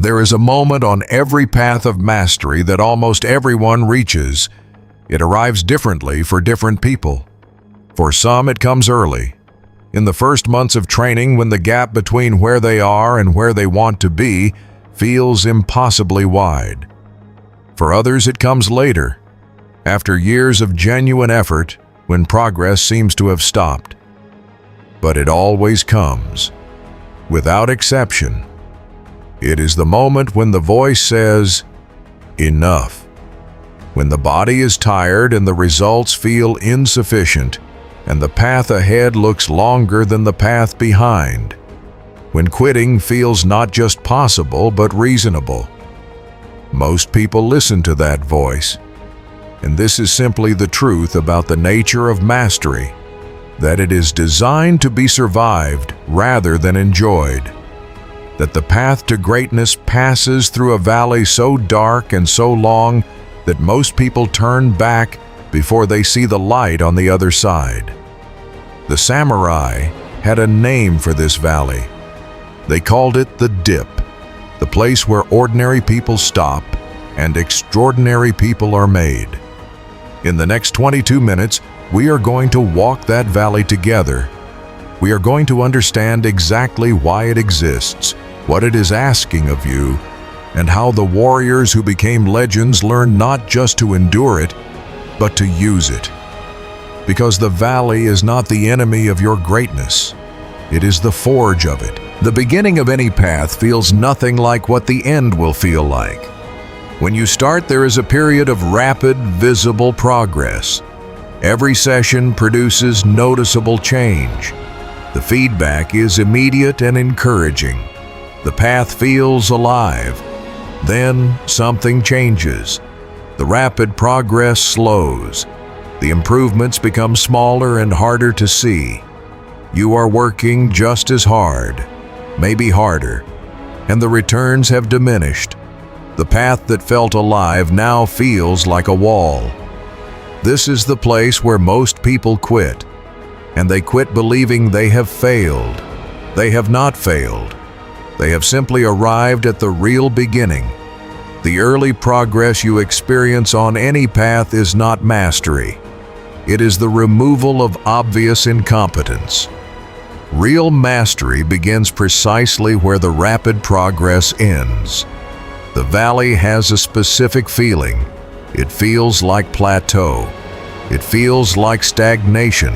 There is a moment on every path of mastery that almost everyone reaches. It arrives differently for different people. For some, it comes early, in the first months of training, when the gap between where they are and where they want to be feels impossibly wide. For others, it comes later, after years of genuine effort, when progress seems to have stopped. But it always comes, without exception. It is the moment when the voice says, "Enough." When the body is tired and the results feel insufficient, and the path ahead looks longer than the path behind. When quitting feels not just possible but reasonable. Most people listen to that voice. And this is simply the truth about the nature of mastery, that it is designed to be survived rather than enjoyed. That the path to greatness passes through a valley so dark and so long that most people turn back before they see the light on the other side. The samurai had a name for this valley. They called it the dip, the place where ordinary people stop and extraordinary people are made. In the next 22 minutes, we are going to walk that valley together. We are going to understand exactly why it exists, what it is asking of you, and how the warriors who became legends learned not just to endure it, but to use it. Because the valley is not the enemy of your greatness. It is the forge of it. The beginning of any path feels nothing like what the end will feel like. When you start, there is a period of rapid, visible progress. Every session produces noticeable change. The feedback is immediate and encouraging. The path feels alive. Then something changes. The rapid progress slows. The improvements become smaller and harder to see. You are working just as hard, maybe harder, and the returns have diminished. The path that felt alive now feels like a wall. This is the place where most people quit, and they quit believing they have failed. They have not failed. They have simply arrived at the real beginning. The early progress you experience on any path is not mastery. It is the removal of obvious incompetence. Real mastery begins precisely where the rapid progress ends. The valley has a specific feeling. It feels like plateau. It feels like stagnation.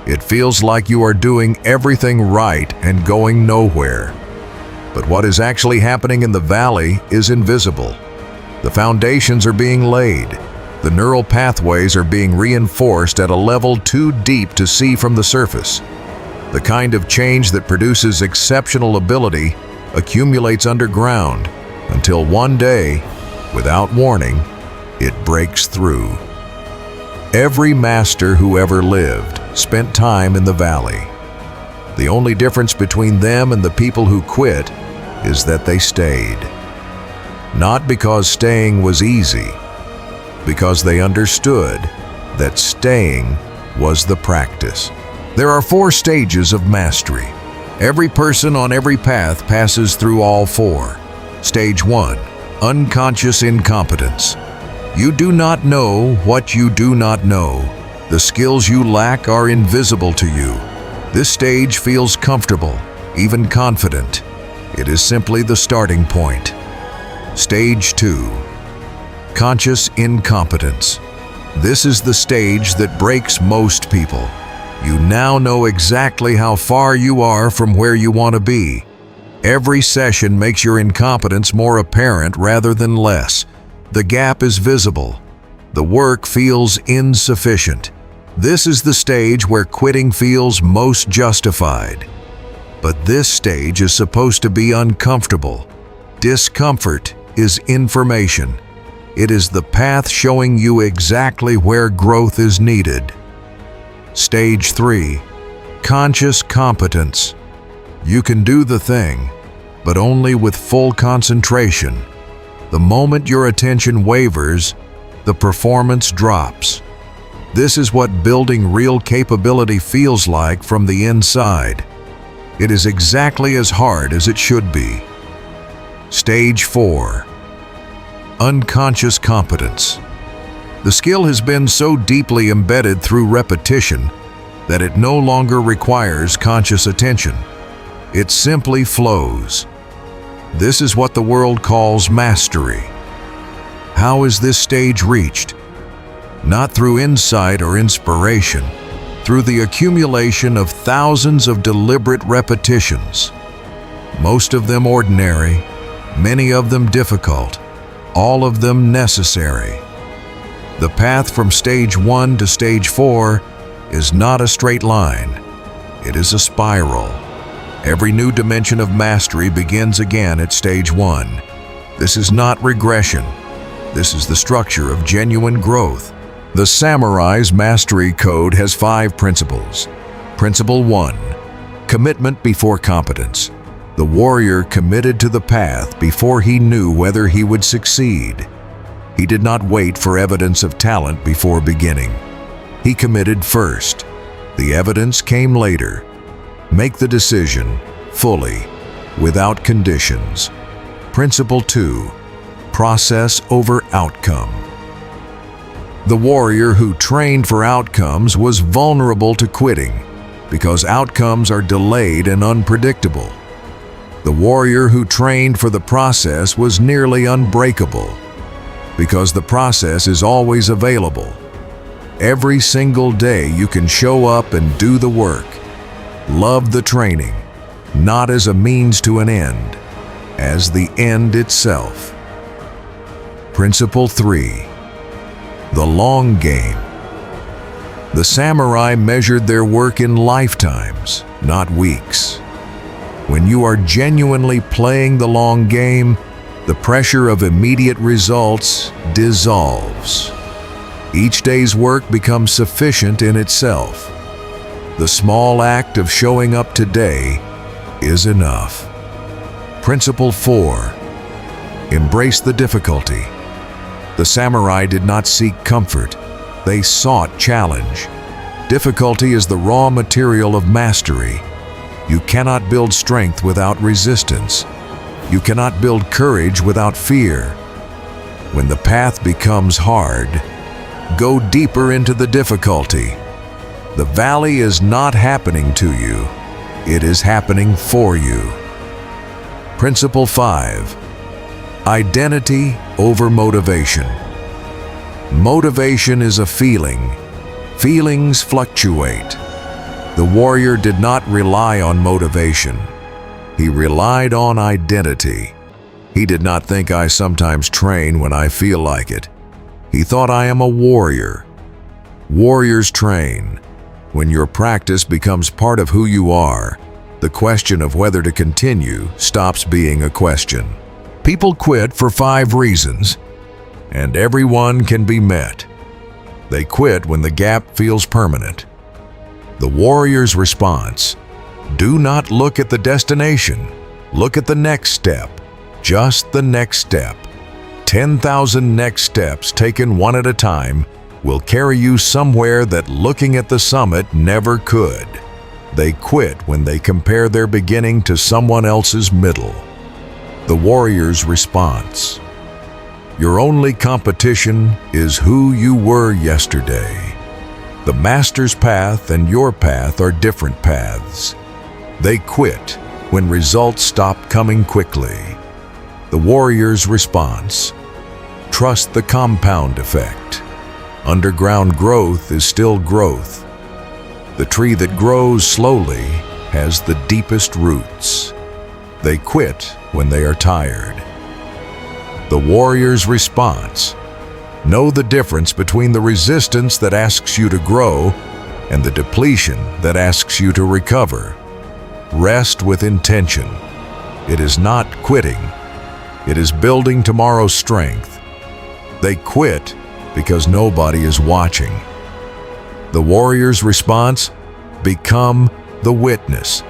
It feels like you are doing everything right and going nowhere. But what is actually happening in the valley is invisible. The foundations are being laid. The neural pathways are being reinforced at a level too deep to see from the surface. The kind of change that produces exceptional ability accumulates underground until one day, without warning, it breaks through. Every master who ever lived spent time in the valley. The only difference between them and the people who quit is that they stayed. Not because staying was easy, because they understood that staying was the practice. There are 4 stages of mastery. Every person on every path passes through all 4. Stage 1, unconscious incompetence. You do not know what you do not know. The skills you lack are invisible to you. This stage feels comfortable, even confident. It is simply the starting point. Stage 2, conscious incompetence. This is the stage that breaks most people. You now know exactly how far you are from where you want to be. Every session makes your incompetence more apparent rather than less. The gap is visible. The work feels insufficient. This is the stage where quitting feels most justified. But this stage is supposed to be uncomfortable. Discomfort is information. It is the path showing you exactly where growth is needed. Stage 3, conscious competence. You can do the thing, but only with full concentration. The moment your attention wavers, the performance drops. This is what building real capability feels like from the inside. It is exactly as hard as it should be. Stage 4. Unconscious competence. The skill has been so deeply embedded through repetition that it no longer requires conscious attention. It simply flows. This is what the world calls mastery. How is this stage reached? Not through insight or inspiration, through the accumulation of thousands of deliberate repetitions. Most of them ordinary, many of them difficult, all of them necessary. The path from stage 1 to stage 4 is not a straight line. It is a spiral. Every new dimension of mastery begins again at stage 1. This is not regression. This is the structure of genuine growth. The samurai's mastery code has 5 principles. Principle 1. Commitment before competence. The warrior committed to the path before he knew whether he would succeed. He did not wait for evidence of talent before beginning. He committed first. The evidence came later. Make the decision fully, without conditions. Principle 2. Process over outcome. The warrior who trained for outcomes was vulnerable to quitting because outcomes are delayed and unpredictable. The warrior who trained for the process was nearly unbreakable because the process is always available. Every single day you can show up and do the work. Love the training, not as a means to an end, as the end itself. Principle 3. The long game. The samurai measured their work in lifetimes, not weeks. When you are genuinely playing the long game, the pressure of immediate results dissolves. Each day's work becomes sufficient in itself. The small act of showing up today is enough. Principle 4. Embrace the difficulty. The samurai did not seek comfort. They sought challenge. Difficulty is the raw material of mastery. You cannot build strength without resistance. You cannot build courage without fear. When the path becomes hard, go deeper into the difficulty. The valley is not happening to you. It is happening for you. Principle 5. Identity over motivation. Motivation is a feeling. Feelings fluctuate. The warrior did not rely on motivation. He relied on identity. He did not think I sometimes train when I feel like it. He thought I am a warrior. Warriors train. When your practice becomes part of who you are, the question of whether to continue stops being a question. People quit for 5 reasons, and every one can be met. They quit when the gap feels permanent. The warrior's response: do not look at the destination. Look at the next step. Just the next step. 10,000 next steps taken one at a time will carry you somewhere that looking at the summit never could. They quit when they compare their beginning to someone else's middle. The warrior's response: your only competition is who you were yesterday. The master's path and your path are different paths. They quit when results stop coming quickly. The warrior's response: trust the compound effect. Underground growth is still growth. The tree that grows slowly has the deepest roots. They quit when they are tired. The warrior's response: know the difference between the resistance that asks you to grow and the depletion that asks you to recover. Rest with intention. It is not quitting. It is building tomorrow's strength. They quit because nobody is watching. The warrior's response: become the witness.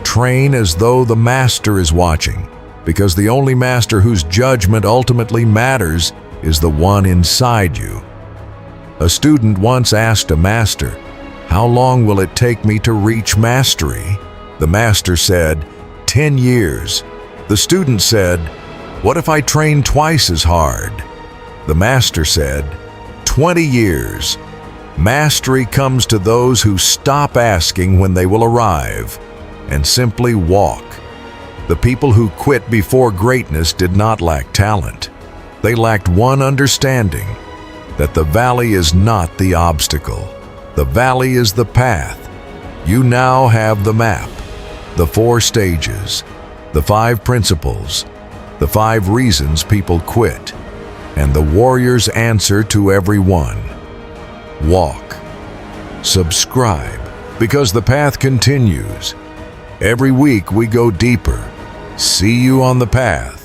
Train as though the master is watching, because the only master whose judgment ultimately matters is the one inside you. A student once asked a master, "How long will it take me to reach mastery?" The master said, 10 years. The student said, What if I train twice as hard? The master said, 20 years. Mastery comes to those who stop asking when they will arrive and simply walk. The people who quit before greatness did not lack talent. They lacked one understanding, that the valley is not the obstacle. The valley is the path. You now have the map, the 4 stages, the 5 principles, the 5 reasons people quit, and the warrior's answer to every one. Walk. Subscribe, because the path continues. Every week we go deeper. See you on the path.